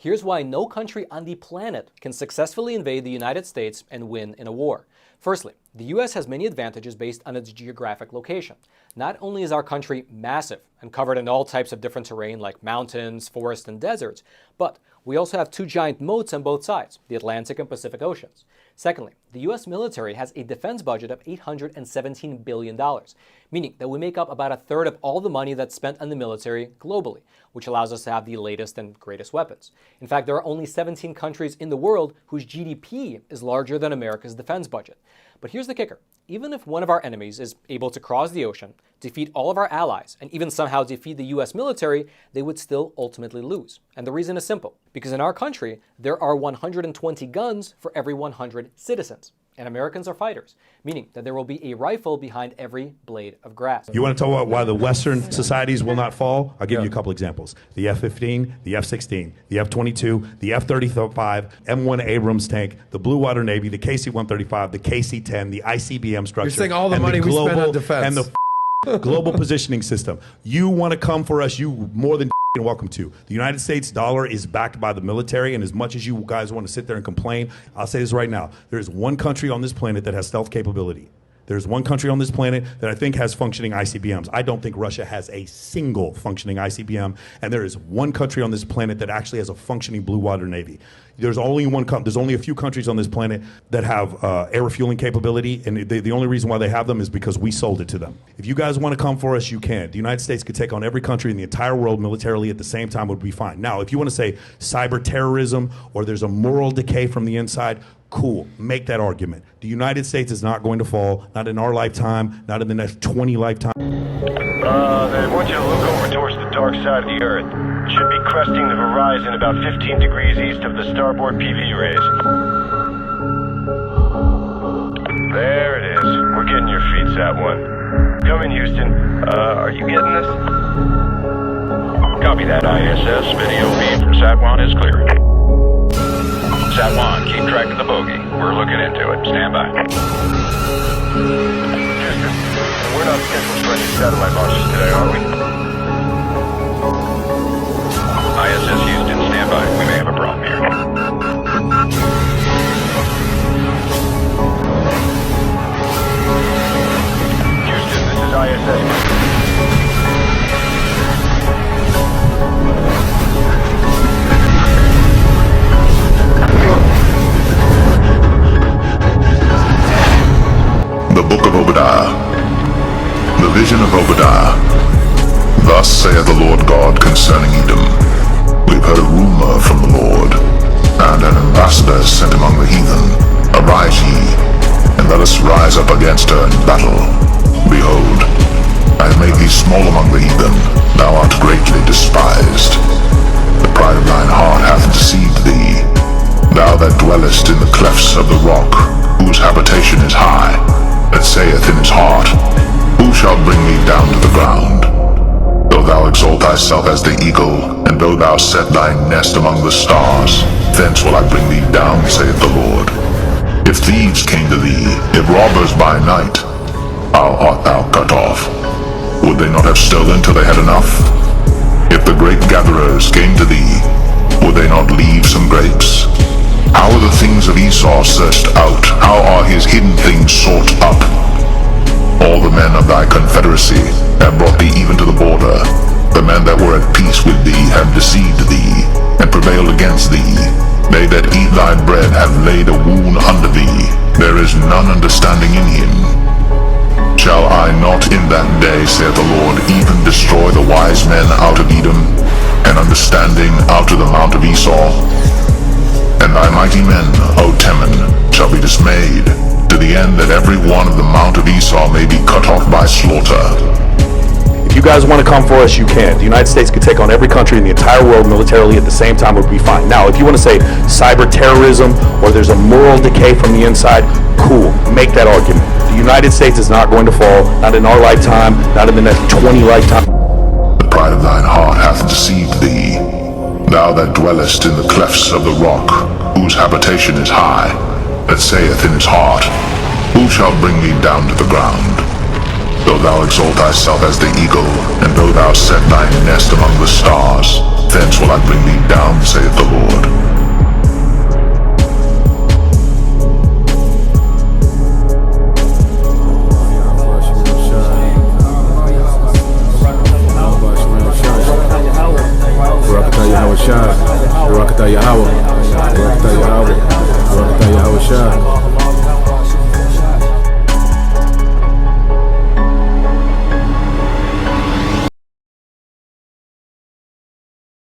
Here's why no country on the planet can successfully invade the United States and win in a war. Firstly, the US has many advantages based on its geographic location. Not only is our country massive and covered in all types of different terrain like mountains, forests, and deserts, but we also have two giant moats on both sides, the Atlantic and Pacific Oceans. Secondly, the US military has a defense budget of $817 billion, meaning that we make up about a third of all the money that's spent on the military globally, which allows us to have the latest and greatest weapons. In fact, there are only 17 countries in the world whose GDP is larger than America's defense budget. But here's the kicker. Even if one of our enemies is able to cross the ocean, defeat all of our allies, and even somehow defeat the US military, they would still ultimately lose. And the reason is simple. Because in our country, there are 120 guns for every 100 citizens. And Americans are fighters, meaning that there will be a rifle behind every blade of grass. You want to talk about why the Western societies will not fall? I'll give you a couple examples. The F-15, the F-16, the F-22, the F-35, M1 Abrams tank, the Blue Water Navy, the KC-135, the KC-10, the ICBM structure. You're saying all the money we spend on defense. And the global positioning system. You want to come for us, you more than welcome to. The United States dollar is backed by the military, and as much as you guys want to sit there and complain, I'll say this right now. There's one country on this planet that has stealth capability. There's one country on this planet that I think has functioning ICBMs. I don't think Russia has a single functioning ICBM, and there is one country on this planet that actually has a functioning blue water navy. There's only a few countries on this planet that have air refueling capability, and the only reason why they have them is because we sold it to them. If you guys want to come for us, you can. The United States could take on every country in the entire world militarily at the same time, would be fine. Now, if you want to say cyber terrorism or there's a moral decay from the inside, cool, make that argument. The United States is not going to fall, not in our lifetime, not in the next 20 lifetimes. They want you to look over towards the dark side of the Earth. It should be cresting the horizon about 15 degrees east of the starboard PV rays. There it is. We're getting your feet, Sat-1. Come in, Houston. Are you getting this? Copy that, ISS. Video feed from Sat-1 is clear. Sat-1, keep track of the bogey. We're looking into it. Stand by. Houston, we're not scheduled for any satellite launches today, are we? ISS Houston, stand by. We may have a problem here. Houston, this is ISS. The Book of Obadiah. The vision of Obadiah. Thus saith the Lord God concerning Edom. We've heard a rumor from the Lord, and an ambassador is sent among the heathen. Arise ye, and let us rise up against her in battle. Behold, I have made thee small among the heathen. Thou art greatly despised. The pride of thine heart hath deceived thee. Thou that dwellest in the clefts of the rock, whose habitation is high, that saith in his heart, who shall bring me down to the ground? Though thou exalt thyself as the eagle, and though thou set thy nest among the stars, thence will I bring thee down, saith the Lord. If thieves came to thee, if robbers by night, how art thou cut off? Would they not have stolen till they had enough? If the grapegatherers came to thee, would they not leave some grapes? How are the things of Esau searched out? How are his hidden things sought up? All the men of thy confederacy have brought thee even to the border. The men that were at peace with thee have deceived thee, and prevailed against thee. They that eat thy bread have laid a wound under thee. There is none understanding in him. Shall I not in that day, saith the Lord, even destroy the wise men out of Edom, and understanding out of the mount of Esau? And thy mighty men, O Teman, shall be dismayed, to the end that every one of the mount of Esau may be cut off by slaughter. If you guys want to come for us, you can. The United States could take on every country in the entire world militarily at the same time, would be fine. Now, if you want to say cyber terrorism or there's a moral decay from the inside, cool, make that argument. The United States is not going to fall, not in our lifetime, not in the next 20 lifetimes. The pride of thine heart hath deceived thee. Thou that dwellest in the clefts of the rock, whose habitation is high, that saith in his heart, who shall bring me down to the ground? Though thou exalt thyself as the eagle, and though thou set thy nest among the stars, thence will I bring thee down, saith the Lord. Shah, Barakatah Yahweh, Barakatah Yahweh, Barakatah Yahweh Shah.